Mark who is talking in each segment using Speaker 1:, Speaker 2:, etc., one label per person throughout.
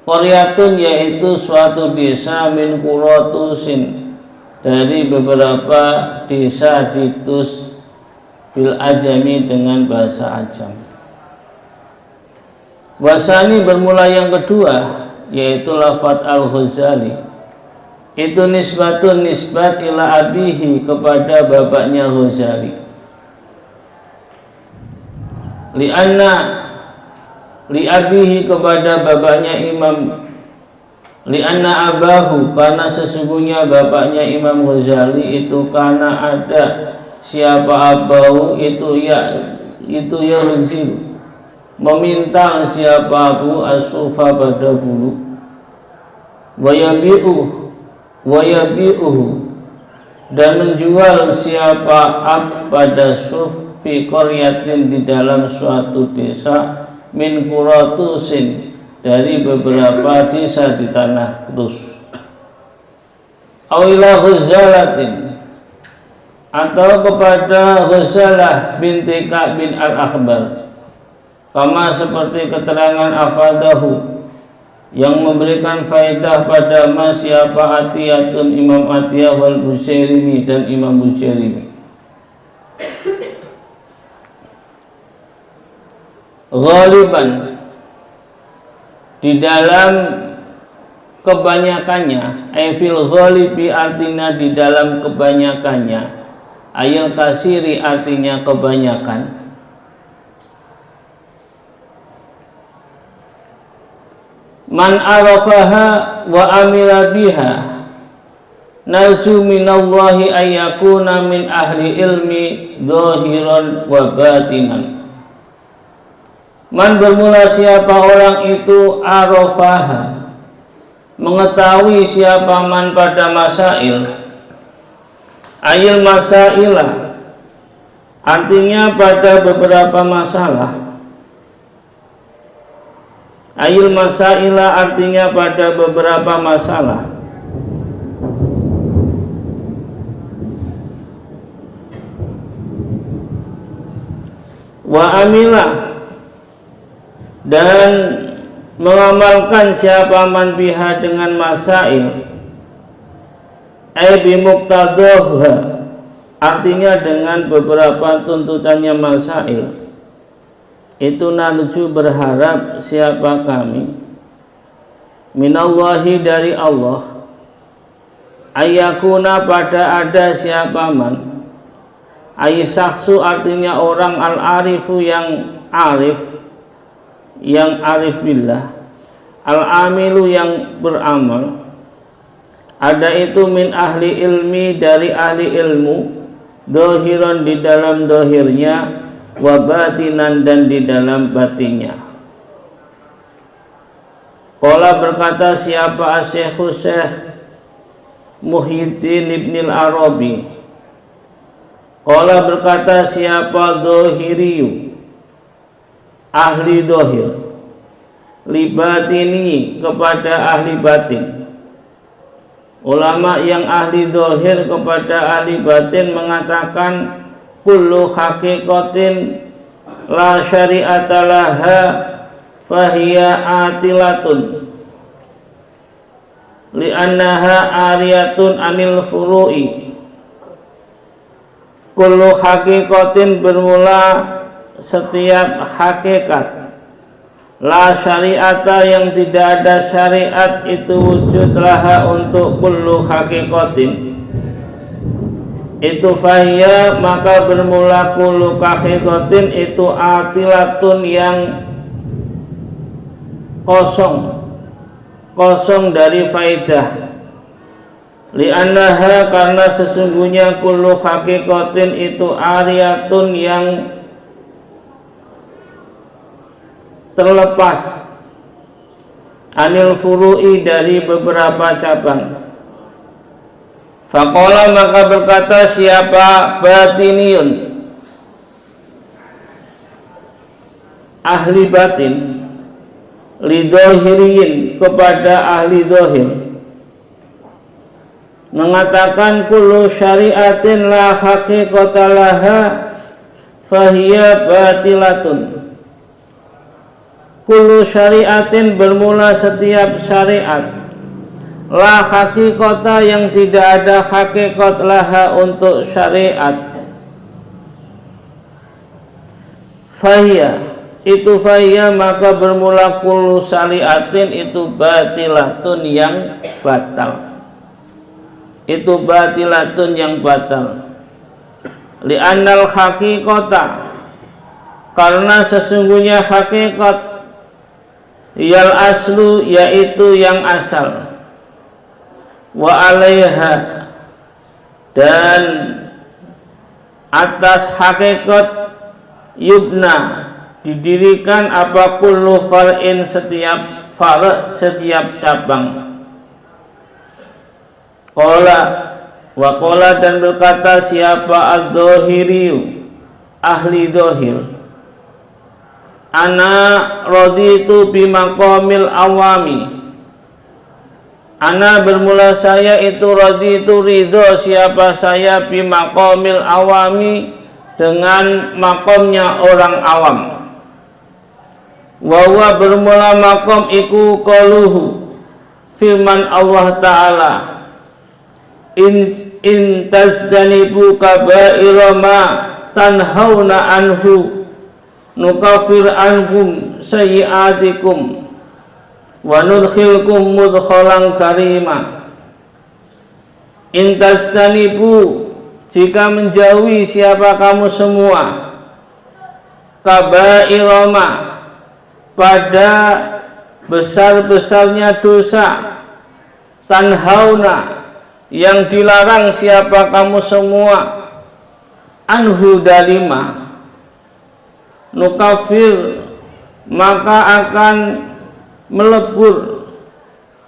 Speaker 1: Qaryatun yaitu suatu desa min quratusin dari beberapa desa di Tus bil ajami dengan bahasa Ajam. Wasani bermula yang kedua yaitu lafadz al-Ghazali, itu nisbatun nisbat ila abihi kepada bapaknya Ghazali. Li abihi kepada bapaknya Imam, lianna abahu karena sesungguhnya bapaknya Imam Ghazali itu karena ada siapa abahu itu Yazid meminta siapa abu asufa pada bulu wayabi'uhu dan menjual siapa ab pada suf fi qaryatin di dalam suatu desa min quratusin dari beberapa desa di tanah Tus, awila Ghazalatin atau kepada Ghazalah binti Ka'b bin al-Akhbar, kama seperti keterangan afadahu yang memberikan faedah pada siapa Atiyatun Imam Atiyah wal Bujairimi dan Imam Bujairimi. Ghaliban di dalam kebanyakannya, fil ghalibi artinya di dalam kebanyakannya, ayat kasiri artinya kebanyakan. Man arafaha wa amila biha narju minallahi ayyakuna min ahli ilmi zahiran wa batinan. Man bermula siapa orang itu arafaha mengetahui siapa man pada masail, ayil masailah artinya pada beberapa masalah, ayil masailah artinya pada beberapa masalah, wa amilah dan mengamalkan siapa man biha dengan masail, bimuqtadahha artinya dengan beberapa tuntutannya masail, itu narju berharap siapa kami minallahi dari Allah, ayakuna pada ada siapa man, ayisaksu artinya orang al-arifu yang arif, yang arif billah, al-amilu yang beramal, ada itu min ahli ilmi dari ahli ilmu, dohiron di dalam dohirnya, wa batinan dan di dalam batinnya. Qala berkata siapa Syekh Muhyiddin Ibn al-Arabi, qala berkata siapa dohiriyu ahli dohir, libatini kepada ahli batin. Ulama yang ahli dohir kepada ahli batin mengatakan kullu haqiqatin la syari'ata laha fahiya atilatun li'annaha ariyatun anil furu'i. Kullu haqiqatin bermula setiap hakikat, la syari'ata yang tidak ada syariat itu wujud laha untuk kullu haqiqatin, itu fahiyya maka bermula kullu haqiqatin itu atilatun yang kosong dari faidah, li'annaha karena sesungguhnya kullu haqiqatin itu ariyatun yang terlepas, anil furu'i dari beberapa cabang. Faqala maka berkata siapa batiniyun ahli batin, lidohiriyin kepada ahli dohir, mengatakan kullu syari'atin la haqiqata laha fahiya batilatun. kullu syariatin bermula setiap syariat, la hakikata yang tidak ada hakikat laha untuk syariat, fahiyya maka bermula kullu syariatin itu batilatun yang batal, itu batilatun yang batal. Li'annal hakikata, karena sesungguhnya hakikat, yal aslu yaitu yang asal, wa alaiha dan atas hakikat yubna didirikan apa kullu far'in setiap far', setiap cabang. Qala wa qala dan berkata siapa ad-dhahiriyu, ahli dhahir, ana raditu bi maqamil awami, ana bermula saya itu raditu ridho siapa saya bi maqamil awami dengan makomnya orang awam. Wa huwa bermula makom iku qaluhu firman Allah Ta'ala, in tazdanibu kaba'ira ma tanhauna anhu nukafir ankum sayyi'atikum wa nudkhilkum mudkhalan karima. In tazdanibu jika menjauhi siapa kamu semua, kaba'ira ma pada besar-besarnya dosa, tanhauna yang dilarang siapa kamu semua, anhu dalima, nukafir maka akan melebur,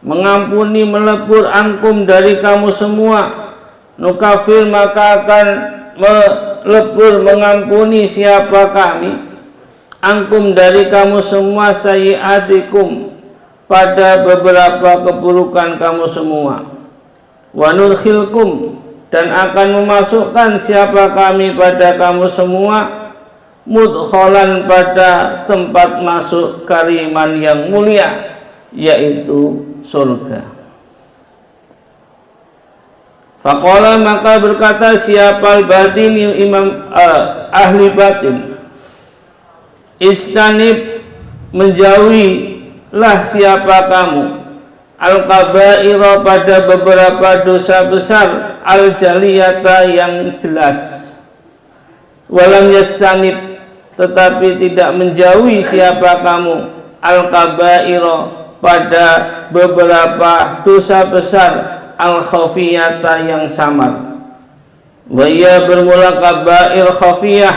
Speaker 1: mengampuni, melebur ankum dari kamu semua, nukafir maka akan melebur, mengampuni siapa kami, angkum dari kamu semua, sayyi'atikum pada beberapa keburukan kamu semua, wa nudkhilkum dan akan memasukkan siapa kami pada kamu semua, mudkhalan pada tempat masuk kariman yang mulia, yaitu surga. Faqala maka berkata siapa al-batini, imam ahli batin, istanib menjauhilah siapa kamu, al-kaba'ira pada beberapa dosa besar, al-jaliyata yang jelas, walam yastanib tetapi tidak menjauhi siapa kamu, al-kaba'ira pada beberapa dosa besar, al-khafiyata yang samar. Wa ia bermula kaba'ir khafiyah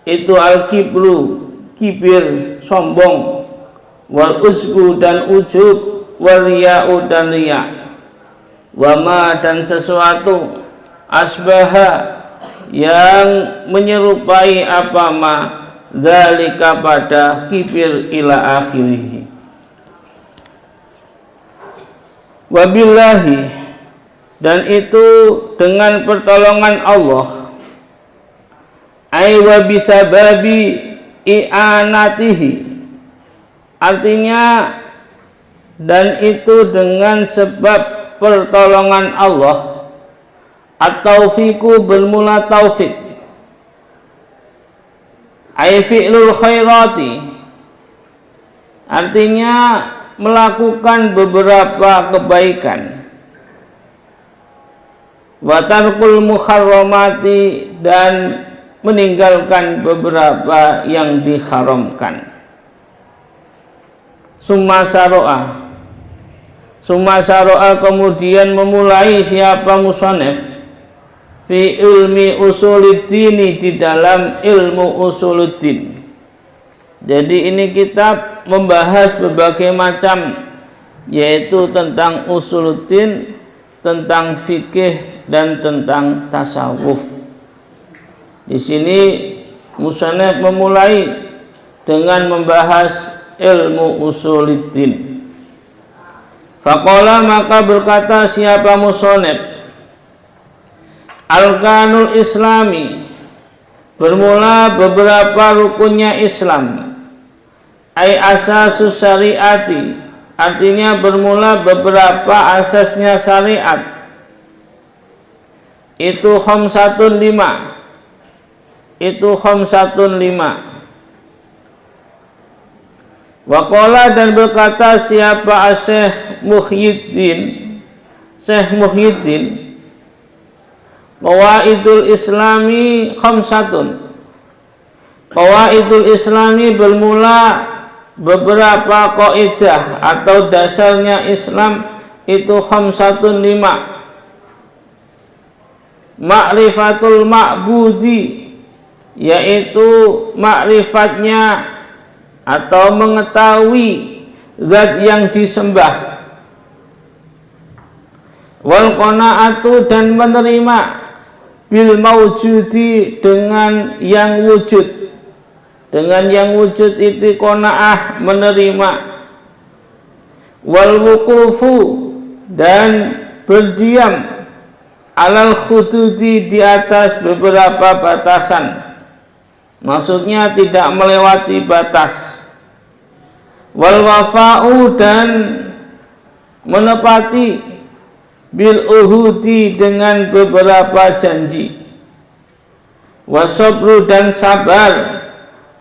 Speaker 1: itu al-kibru kibir, sombong, wal uzbu dan ujub, wal riya'u dan riya', wama dan sesuatu, asbaha yang menyerupai apa ma dzalika pada kibir ila akhirih. Wabillahi dan itu dengan pertolongan Allah, ay wa bisababi i'anatihi artinya dan itu dengan sebab pertolongan Allah, at-taufiqu bermula taufik, ay fi'lul khairati artinya melakukan beberapa kebaikan, wa tarkul muharramati dan meninggalkan beberapa yang diharamkan. Summa saro'a kemudian memulai siapa musannif fi ilmi usuluddin di dalam ilmu usuluddin. Jadi ini kitab membahas berbagai macam, yaitu tentang usuluddin, tentang fikih dan tentang tasawuf. Di sini musannif memulai dengan membahas ilmu usuluddin. Faqala maka berkata siapa musannif, arkanul islami bermula beberapa rukunnya Islam, Ai asasus syariati, artinya bermula beberapa asasnya syariat. Itu khamsatun lima. Itu khamsatun lima. Waqala, dan berkata siapa Syekh Muhyiddin, qawaidul islami khamsatun. Qawaidul islami bermula beberapa kaidah atau dasarnya Islam itu khamsatun lima. Ma'rifatul ma'budi, yaitu ma'rifatnya atau mengetahui zat yang disembah. Wal qanaatu, dan menerima bil maujudi, dengan yang wujud. Dengan yang wujud itu qanaah, menerima. Wal wuqufu, dan berdiam alal khududi, di atas beberapa batasan. Maksudnya tidak melewati batas. Wal wafa'u, dan menepati bil uhudi, dengan beberapa janji. Wasobru, dan sabar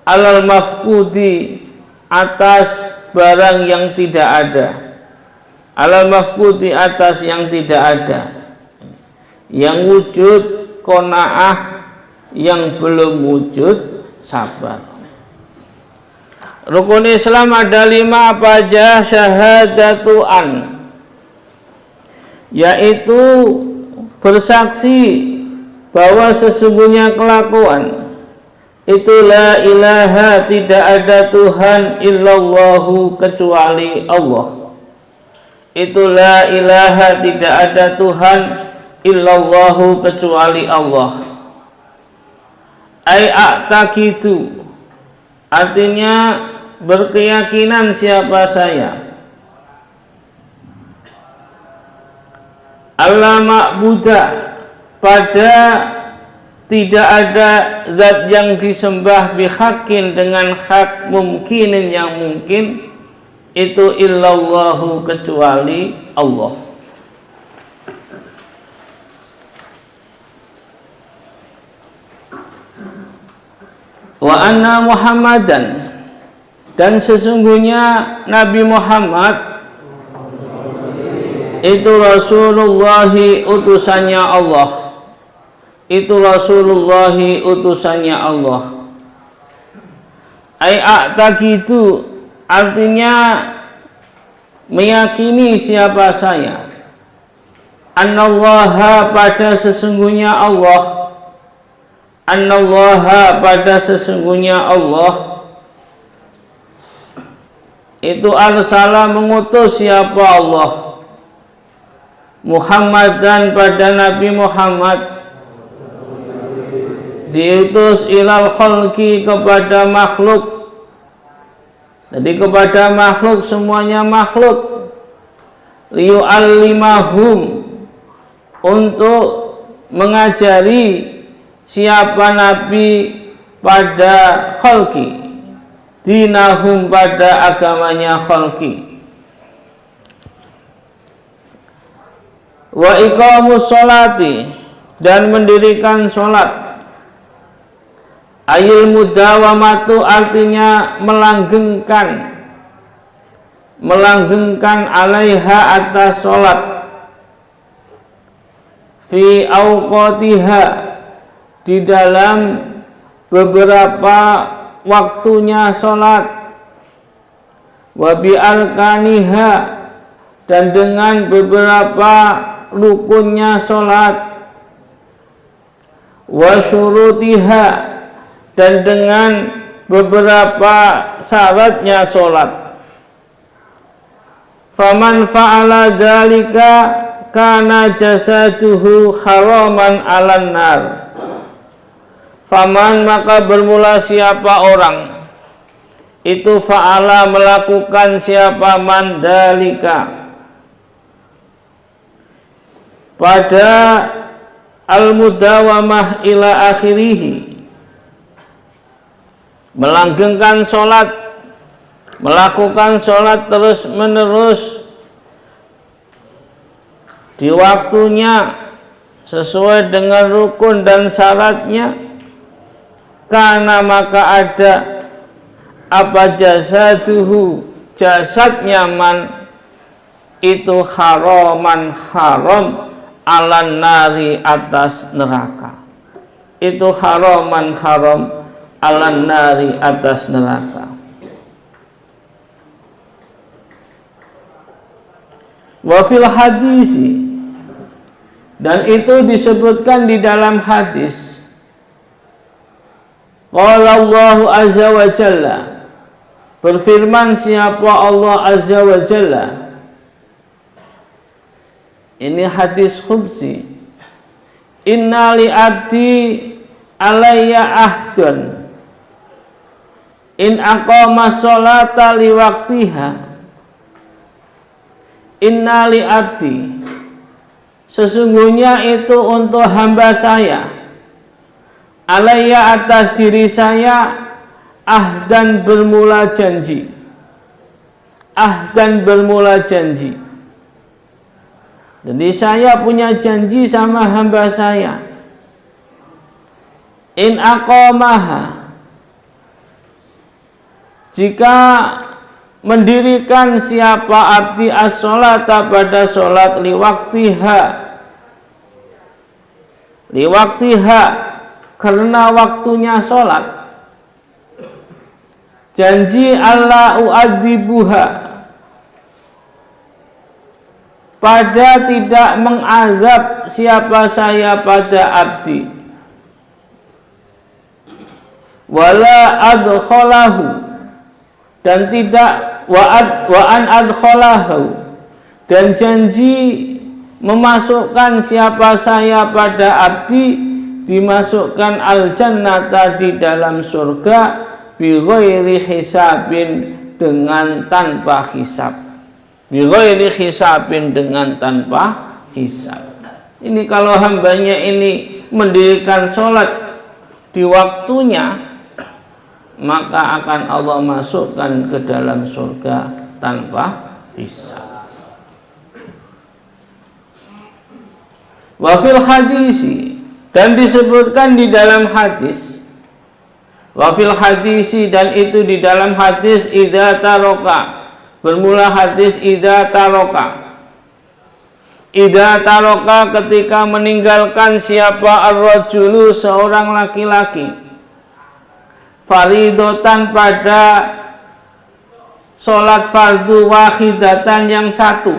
Speaker 1: alal mafkudi, atas barang yang tidak ada. Alal mafkudi, atas yang tidak ada. Yang wujud qanaah, yang belum wujud sabar. Rukun Islam ada 5, apa aja? Syahadatu an, yaitu bersaksi bahwa sesungguhnya kelakuan itu la ilaha, tidak ada Tuhan illallahu, kecuali Allah. Itu la ilaha, tidak ada Tuhan illallahu, kecuali Allah. Ai a'taqidu, artinya berkeyakinan siapa saya. Allah ma'buda, pada tidak ada zat yang disembah bihaqqin, dengan hak, mungkinin, yang mungkin, itu illallahu, kecuali Allah. Wa anna Muhammadan, dan sesungguhnya Nabi Muhammad itu Rasulullah, utusannya Allah. Itu Rasulullah, utusannya Allah. Ai a'taqidu, artinya meyakini siapa saya. Annallaha, pada sesungguhnya Allah. Annallaha, pada sesungguhnya Allah. Itu arsala, mengutus siapa Allah. Muhammadan, pada Nabi Muhammad. Diutus ilal khalqi, kepada makhluk. Jadi kepada makhluk, semuanya makhluk. Liyu'allimahum, untuk mengajari siapa Nabi pada khalqi, dinahum, pada agamanya khalqi. Wa iqamus sholati, dan mendirikan sholat. Ayil mudawamatu, artinya melanggengkan alaiha, atas sholat. Fi awqatiha, di dalam beberapa waktunya sholat. Wa bi arkaniha, dan dengan beberapa rukunnya sholat. Wa syurutiha, dan dengan beberapa syaratnya sholat. Faman fa'ala dzalika kana jasaduhu haraman 'alan nar. Faman, maka bermula siapa orang itu fa'ala, melakukan siapa man dzalika, pada al-mudawamah ila akhirih, melanggengkan sholat melakukan sholat terus menerus di waktunya sesuai dengan rukun dan syaratnya, karena maka ada apa jasaduhu, jasadnya man itu haraman haram alan nari, atas neraka. Itu haraman haram alan nari, atas neraka. Wa fil hadisi, dan itu disebutkan di dalam hadis, qala Allahu azza wa jalla, berfirman siapa Allah azza wa jalla. Ini hadis qudsi. Inna li abdi alayya ahdun in aqama sholata li waqtiha. Inna li abdi, sesungguhnya itu untuk hamba saya, alayya, atas diri saya, ahdan, bermula janji. Ahdan, bermula janji. Jadi saya punya janji sama hamba saya. In aqamaha, jika mendirikan siapa abdi as-sholata, pada sholat, liwaktiha, liwaktiha, karena waktunya sholat, janji Allah u'adzibuha, pada tidak mengazab siapa saya pada abdi, wala adkholahu, dan tidak wa an adkholahu, dan janji memasukkan siapa saya pada abdi, dimasukkan al jannata, di dalam surga, bi ghairi hisabin, dengan tanpa hisab. Bi ghairi hisabin, dengan tanpa hisab. Ini kalau hambanya ini mendirikan sholat di waktunya, maka akan Allah masukkan ke dalam surga tanpa hisab. Wa fil hadisi, dan disebutkan di dalam hadis, wa fil hadisi, dan itu di dalam hadis, idza taroka, bermula hadis idza taroka. Idza taroka, ketika meninggalkan siapa ar-rajulu, seorang laki-laki, faridotan, pada sholat fardu, wahidatan, yang satu,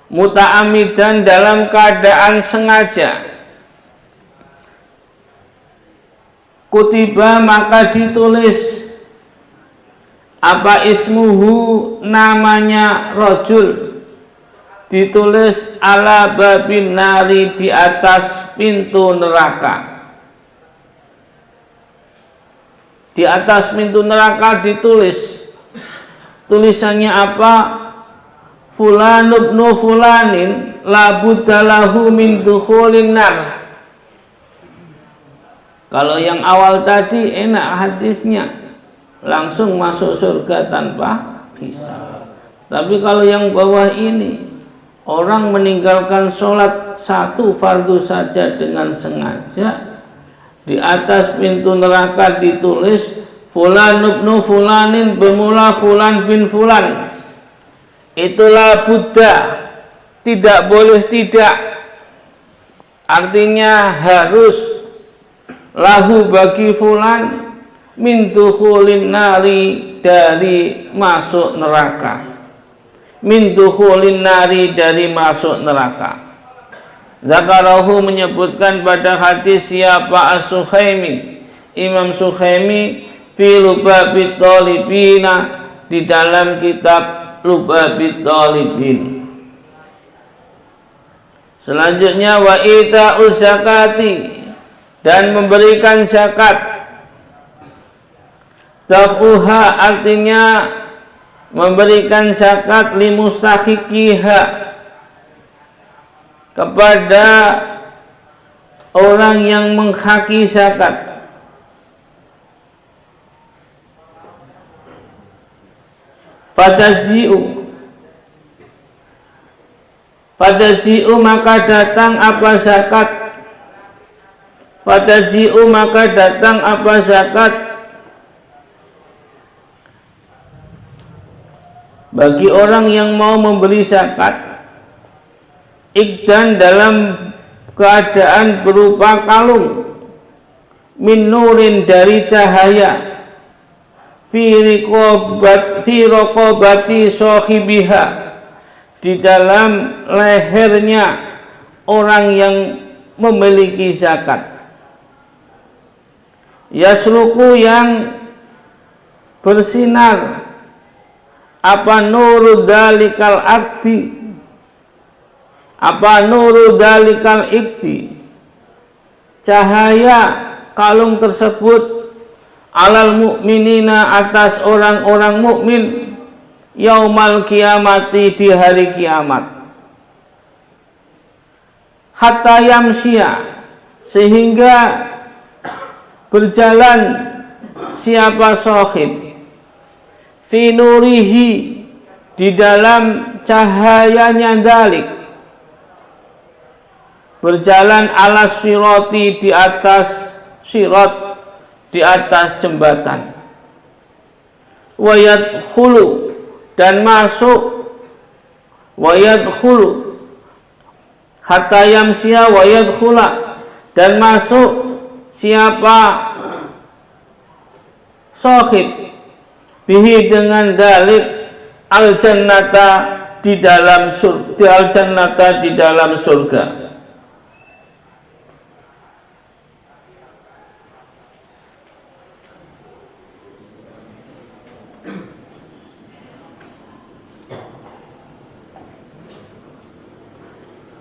Speaker 1: muta'amidan, dalam keadaan sengaja, kutiba, maka ditulis apa ismuhu, namanya rojul, ditulis ala babin nari, di atas pintu neraka. Di atas pintu neraka ditulis, tulisannya apa? Fulan ibnu fulanin la buddalahu min dukhulin nar. Kalau yang awal tadi enak hadisnya, langsung masuk surga tanpa hisab. Tapi kalau yang bawah ini, orang meninggalkan sholat satu fardu saja dengan sengaja, di atas pintu neraka ditulis fulan ibnu fulanin, bermula fulan bin fulan. Itulah Buddha, tidak boleh tidak, artinya harus, lahu, bagi fulan, min dukhulin nari, dari masuk neraka. Min dukhulin nari, dari masuk neraka. Zakarahu, menyebutkan pada hadis siapa As-Sukhaimi, Imam Sukhaimi, fi Lubabit Talibina, di dalam kitab Lubabit Talibin. Selanjutnya wa ita'uz zakati, dan memberikan zakat. Daf'uha, artinya memberikan zakat, limustahiqiha, kepada orang yang menghaki zakat. Fataji'u maka datang apa zakat. Fataji'u maka datang apa zakat bagi orang yang mau memberi zakat. Ikdan dalam keadaan berupa kalung, min nurin dari cahaya, fi raqabati sahibiha di dalam lehernya orang yang memiliki zakat. Yasluku yang bersinar apa nuru dalikal akti, apa nuru dalikal ikti, cahaya kalung tersebut, alal mukminina atas orang-orang mukmin, yaumal kiamati di hari kiamat. Hatta yamsya sehingga berjalan siapa sahib, fi nurihi di dalam cahayanya dalik, berjalan ala sirati di atas sirat, di atas jembatan. Wayadkhulu dan masuk, wayadkhulu hatta yamsya wayadkhula dan masuk siapa sahib bihi dengan dalik al jannata di dalam surga, al jannata di dalam surga.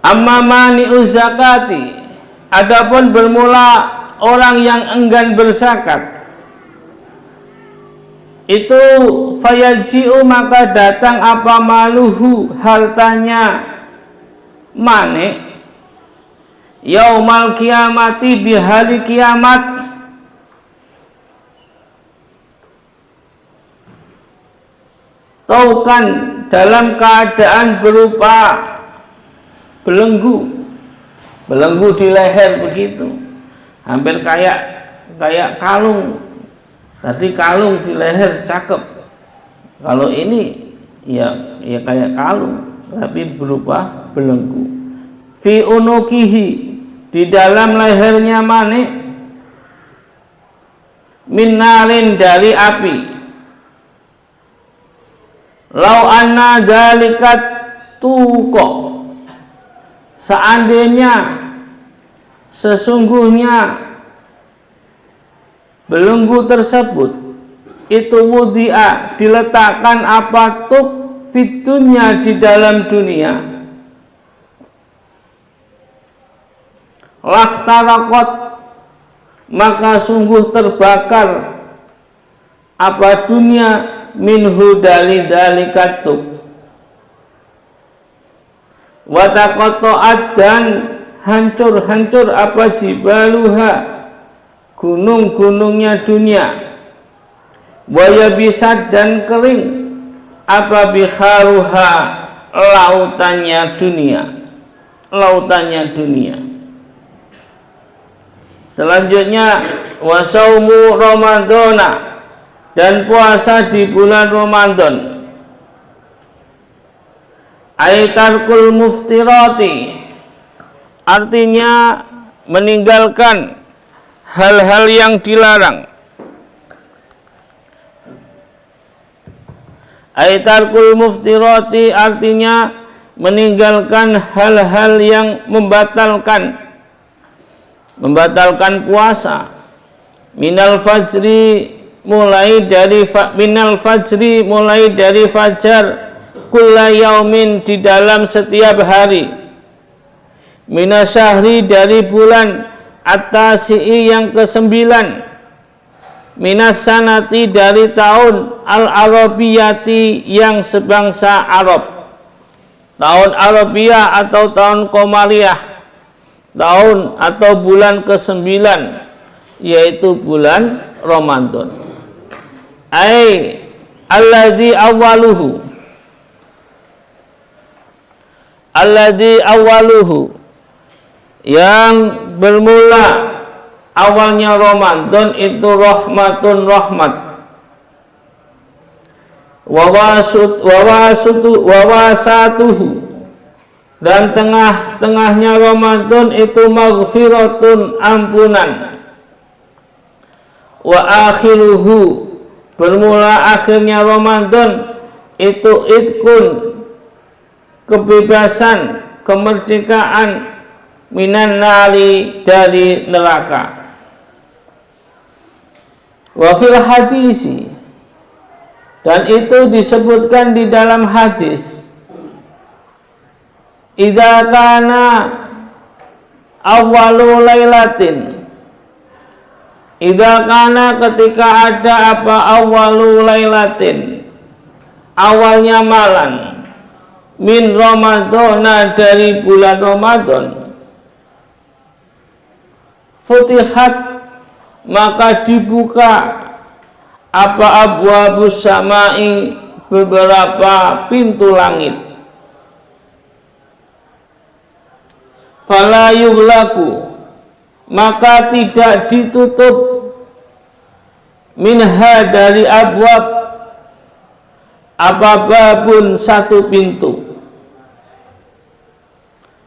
Speaker 1: Amma mani'u zakati, adapun bermula orang yang enggan berzakat, itu fayaji'u maka datang apa maluhu hartanya mane, yaumal kiamati di hari kiamat, taukan dalam keadaan berupa belenggu di leher begitu, hampir kayak kalung. Tadi kalung di leher cakep, kalau ini ya kayak kalung tapi berupa belenggu. Fi unukihi di dalam lehernya mane, minarin dari api. Lau anna dzalikat tuqa, seandainya sesungguhnya belenggu tersebut itu wudi'a diletakkan apa tuk fitunya di dalam dunia, lahtarakot maka sungguh terbakar apa dunia minhu dalikat tuk, watakotoat dan hancur apa jibaluha gunung-gunungnya dunia, wayabisat dan kering apa bikharuha lautannya dunia. Selanjutnya wasaumu ramadhana dan puasa di bulan Ramadan, aitarkul muftirati artinya meninggalkan hal-hal yang dilarang. Aitarkul muftirati artinya meninggalkan hal-hal yang membatalkan puasa. Minal fajri mulai dari fajar, kulla yaumin di dalam setiap hari, minasyahri dari bulan, at-tasi'i yang ke-9, minas sanati dari tahun, al-arabiyati yang sebangsa Arab, tahun Arabiyah atau tahun Qamariyah, tahun atau bulan ke-9 yaitu bulan Ramadan. alladzi awwaluhu yang bermula awalnya Ramadan itu rahmatun rahmat, wawasatuhu dan tengah-tengahnya Ramadan itu maghfiratun ampunan, wa akhiruhu bermula akhirnya Ramadan itu idkun kebebasan, kemerdekaan, minan nari dari neraka. Wa fil hadisi dan itu disebutkan di dalam hadis, idza kana awwalu lailatin, idza kana ketika ada apa awwalu lailatin awalnya malam, min Ramadhana dari bulan Ramadan, futihat maka dibuka apa abwabus samai beberapa pintu langit, fala yughlaqu maka tidak ditutup, minha dari abwab apa babun satu pintu,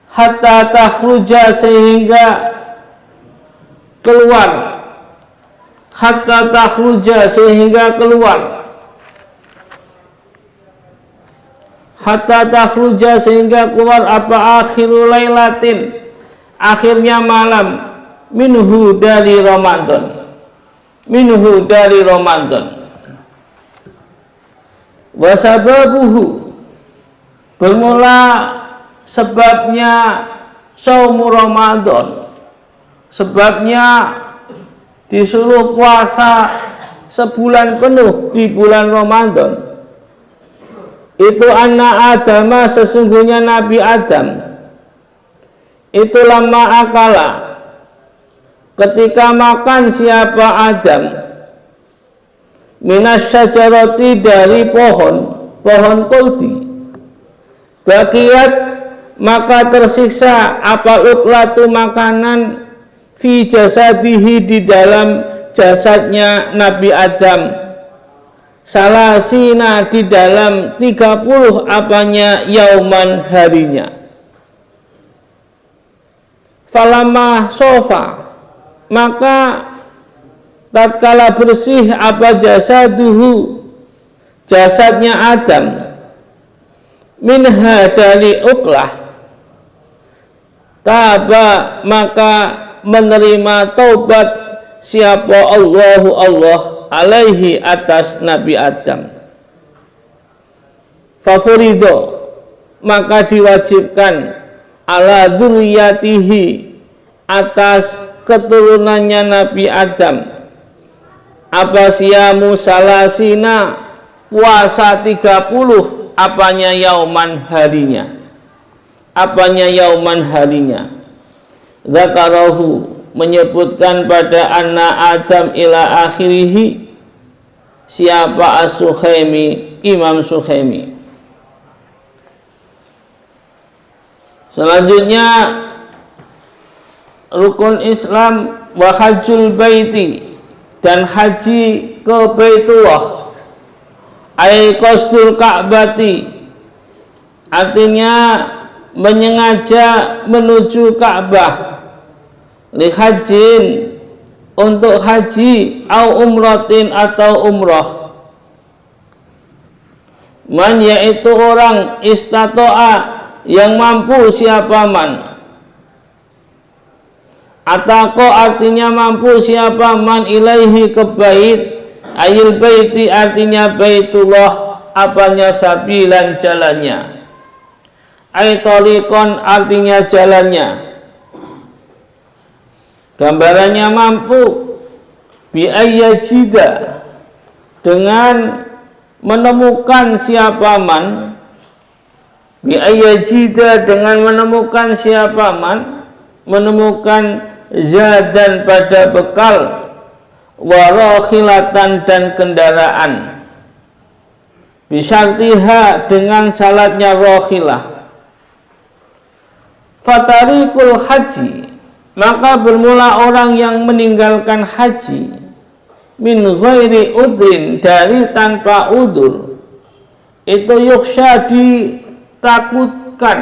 Speaker 1: hatta takhruja sehingga keluar, hatta takhruja sehingga keluar, hatta takhruja sehingga keluar apa akhirul lailatin akhirnya malam, minhu dari Ramadan, minhu dari Ramadan. Wasababuhu bermula sebabnya saumu Ramadan, sebabnya disuruh puasa sebulan penuh di bulan Ramadan itu anna Adama sesungguhnya Nabi Adam itu lama akala ketika makan siapa Adam minas syajarati dari pohon kuldi, bakiyat maka tersiksa apa uklatu makanan fi jasadihi di dalam jasadnya Nabi Adam, salasina di dalam 30 apanya yauman harinya, falamma sofa maka tatkala bersih apa jasaduhu jasadnya Adam, minha dari uklah, taba maka menerima taubat siapa Allah alaihi atas Nabi Adam, favorido maka diwajibkan ala dzurriyyatihi atas keturunannya Nabi Adam apa siyamu salasina puasa 30 apanya yauman harinya, apanya yauman harinya. Zakarahu menyebutkan pada anna Adam ila akhirihi siapa as-Sukhaimi, Imam Sukhaimi. Selanjutnya rukun Islam wa hajjul baiti dan haji ke Baitullah, ai qasdul Ka'bati artinya menyengaja menuju Ka'bah, li hajin untuk haji, au umratin atau umrah, man yaitu orang istato'a yang mampu siapa man, atako artinya mampu siapa man ilaihi ke bait, ayil baiti artinya Baitullah apanya sabilan jalannya, ay tariqon artinya jalannya, gambarannya mampu, bi ayyajida dengan menemukan siapa man, bi ayyajida dengan menemukan siapa man, menemukan zadan pada bekal, warakhilatan dan kendaraan, bisyartiha dengan syaratnya rohilah. Fatarikul haji, maka bermula orang yang meninggalkan haji min ghairi udrin, dari tanpa udur, itu yukhsha, ditakutkan,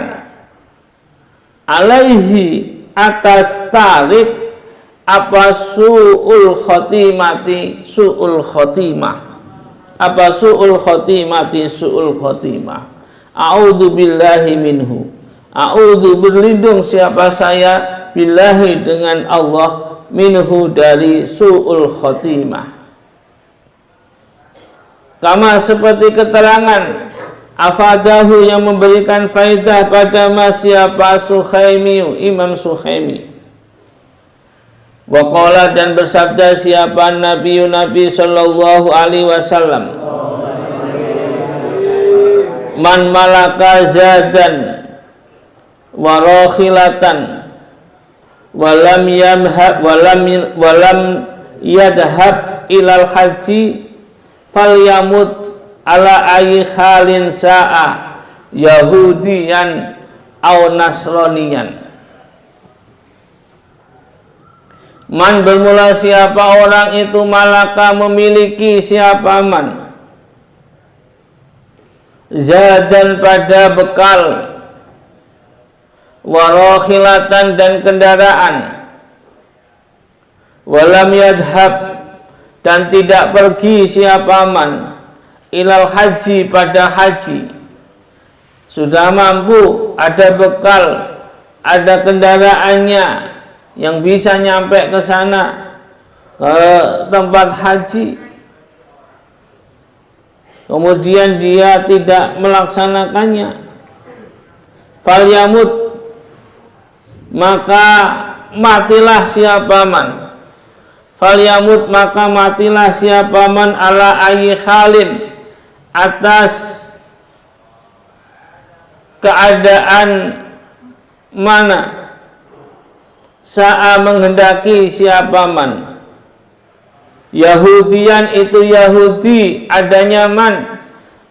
Speaker 1: alaihi, atas tarik, apa su'ul khotimati, su'ul khotimah, apa su'ul khotimati, su'ul khotimah. A'udzu billahi minhu, a'udzu, berlindung siapa saya, billahi, dengan Allah, minhu, dari su'ul khotimah. Kama, seperti keterangan afadahu, yang memberikan faidah pada siapa Sukhaimi, Imam Sukhaimi. Wa qala, dan bersabda siapa Nabi sallallahu alaihi wasallam, man malaka zadan wa rakhilatan walam yadhhab ilal haji falyamut ala ayi khalin sa'a, yahudiyan au nasroniyan. Man, bermula siapa orang itu, malaka, memiliki siapa man, zadan, pada bekal, warokhilatan, dan kendaraan, walam yadhab, dan tidak pergi siapa man, ilal haji, pada haji. Sudah mampu, ada bekal, ada kendaraannya yang bisa nyampe ke sana, ke tempat haji, kemudian dia tidak melaksanakannya, falyamut, maka matilah siapa man, falyamut, maka matilah siapa man, ala ayyi khalin, atas keadaan mana, sa'a, menghendaki siapa man, Yahudian, itu Yahudi adanya man,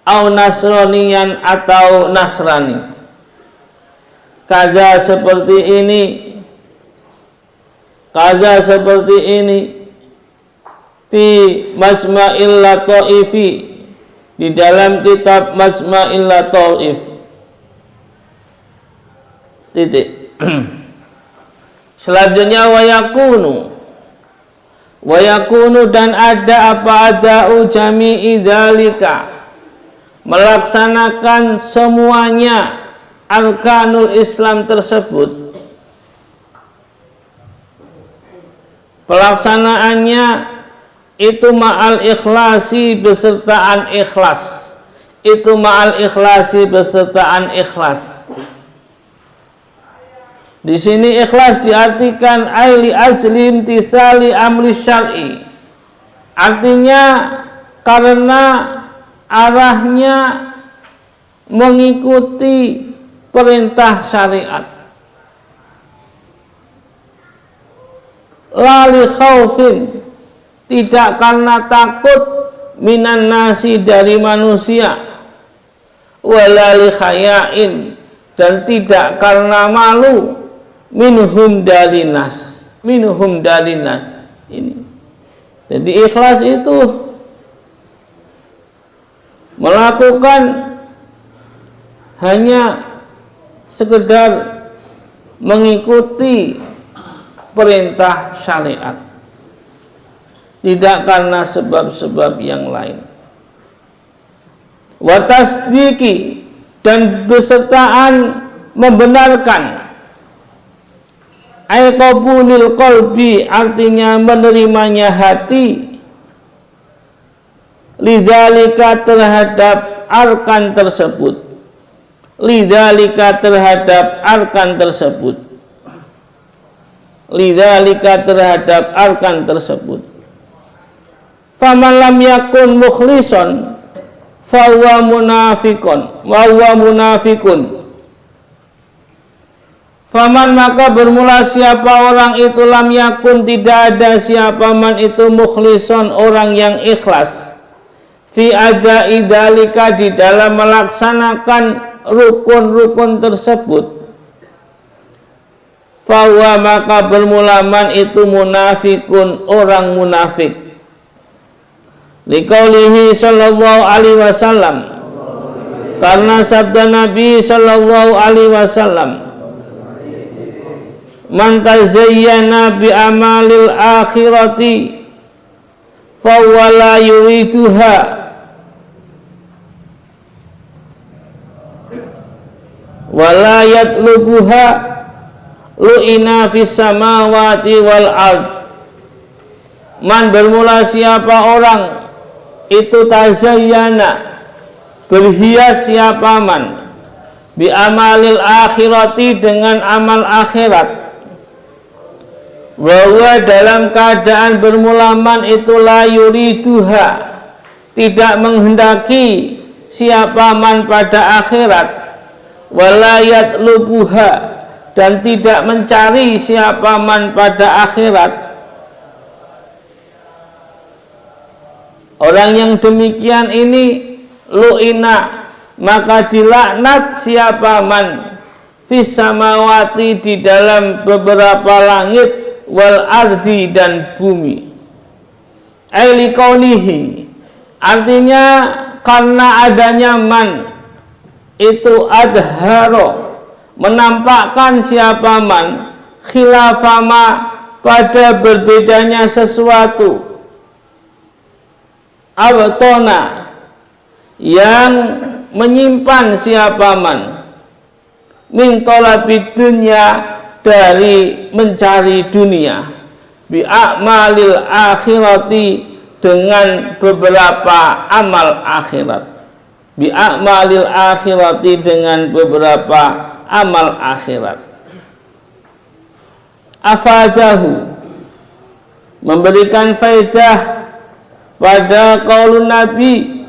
Speaker 1: au nasronian, atau Nasrani. Kaza, seperti ini, kaza, seperti ini, fi Majma'il Lataifi, di dalam kitab Majma'il Lataif. Titik. Selanjutnya wayakunu, dan ada apa, ada'u jami'i dzalika, melaksanakan semuanya arkanul Islam tersebut, pelaksanaannya itu ma'al ikhlasi, besertaan ikhlas, itu ma'al ikhlasi, besertaan ikhlas. Di sini ikhlas diartikan aili ajli imtisali amri syar'i, artinya karena arahnya mengikuti perintah syariat. Lali khaufin, tidak karena takut, minan nasi, dari manusia, walali khayain, dan tidak karena malu, minhum dari nas, minhum dari nas. Ini jadi ikhlas itu melakukan hanya sekedar mengikuti perintah syariat, tidak karena sebab-sebab yang lain. Wa tasdiki, dan besertaan membenarkan, ay qabulil qalbi, artinya menerimanya hati, lidzalika, terhadap arkan tersebut, lidzalika, terhadap arkan tersebut, lidzalika, terhadap arkan tersebut. Faman lam yakun mukhlison fa huwa munafiqun, wa huwa munafiqun. Faman, maka bermula siapa orang itu, lam yakun, tidak ada siapa man itu, mukhlison, orang yang ikhlas, fi adai dzalika, di dalam melaksanakan rukun-rukun tersebut, fahuwa maka bermulaman itu munafikun, orang munafik. Liqaulihi sallallahu alaihi wasallam, karena sabda Nabi sallallahu alaihi wasallam, man tazayyana bi amalil akhirati fahuwa la yuriduha wa la yatlubuha lu'ina fis samawati wal ard. Man, bermula siapa orang itu tazayyana, berhias siapa man, bi amalil akhirati, dengan amal akhirat, bahwa dalam keadaan bermulaman itu la yuriduha, tidak menghendaki siapa man pada akhirat, wala yatlubuha, dan tidak mencari siapa man pada akhirat. Orang yang demikian ini lu'ina, maka dilaknat siapa man fis samawati, di dalam beberapa langit, wal ardi, dan bumi. Aili kaunihi, artinya karena adanya man itu adharo, menampakkan siapa man khilafama, pada berbedanya sesuatu, abtona, yang menyimpan siapa man min talabid dunya, dari mencari dunia, bi a'malil akhirati, dengan beberapa amal akhirat, bi a'malil akhirati, dengan beberapa amal akhirat. Afadahu, memberikan faedah pada qaulun Nabi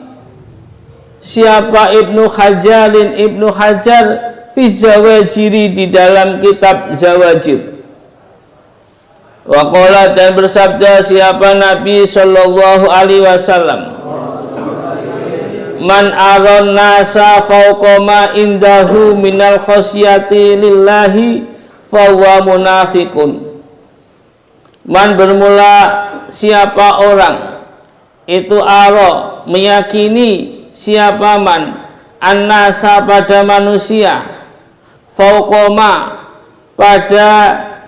Speaker 1: siapa Ibnu Hajar fi Zawajiri, di dalam kitab Zawajir. Wa qala, dan bersabda siapa Nabi sallallahu alaihi wasallam, man aron nasa fauqa ma indahu minal khosyati lillahi fahuwa munafikun. Man, bermula siapa orang itu aro, meyakini siapa man an-nasa, pada manusia, fauqoma, pada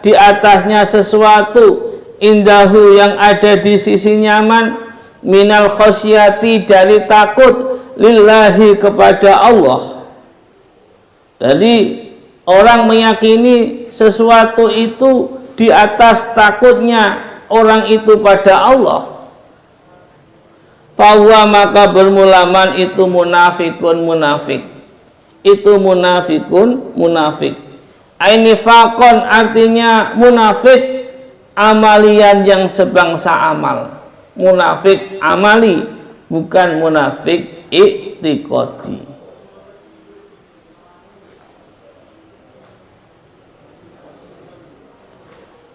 Speaker 1: di atasnya sesuatu, indahu, yang ada di sisi nyaman, minal khosyati, dari takut, lillahi, kepada Allah. Jadi orang meyakini sesuatu itu di atas takutnya orang itu pada Allah, fahuwa, maka bermulaman itu munafikun, munafik. Itu munafikun, munafik. Ainifakon, artinya munafik amalian, yang sebangsa amal. Munafik amali, bukan munafik i'tiqadi.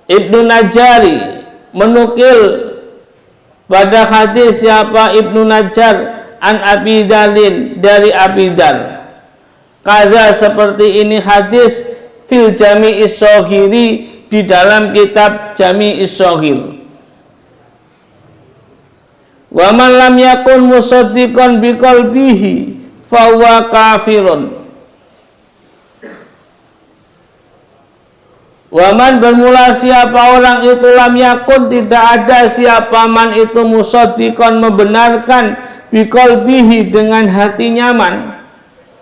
Speaker 1: Ibnu Najari menukil pada hadis siapa Ibnu Najjar an Abi Dalin, dari Abi Dal, kaza, seperti ini hadis, fil Jami'is Shaghiri, di dalam kitab Jami'is Shaghir. Wa man lam yakun musaddiqan biqalbihi fahuwa kafirun. Waman, bermula siapa orang itu lam yakun, tidak ada siapa man itu musaddiqan, membenarkan, biqalbihi, dengan hatinya man,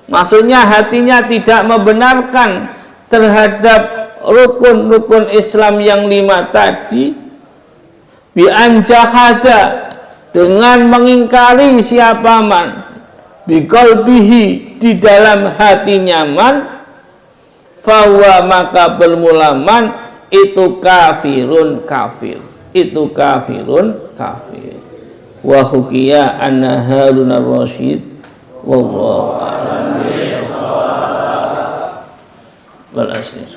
Speaker 1: maksudnya hatinya tidak membenarkan terhadap rukun-rukun Islam yang 5 tadi, bi anjahada, dengan mengingkari siapa man biqalbihi, di dalam hatinya man, fahuwa, maka bermulaman itu kafirun, kafir. Itu kafirun, kafir. Wa hukiya anna Harun ar-Rasyid wallahu a'lam bishawab. Wal asli.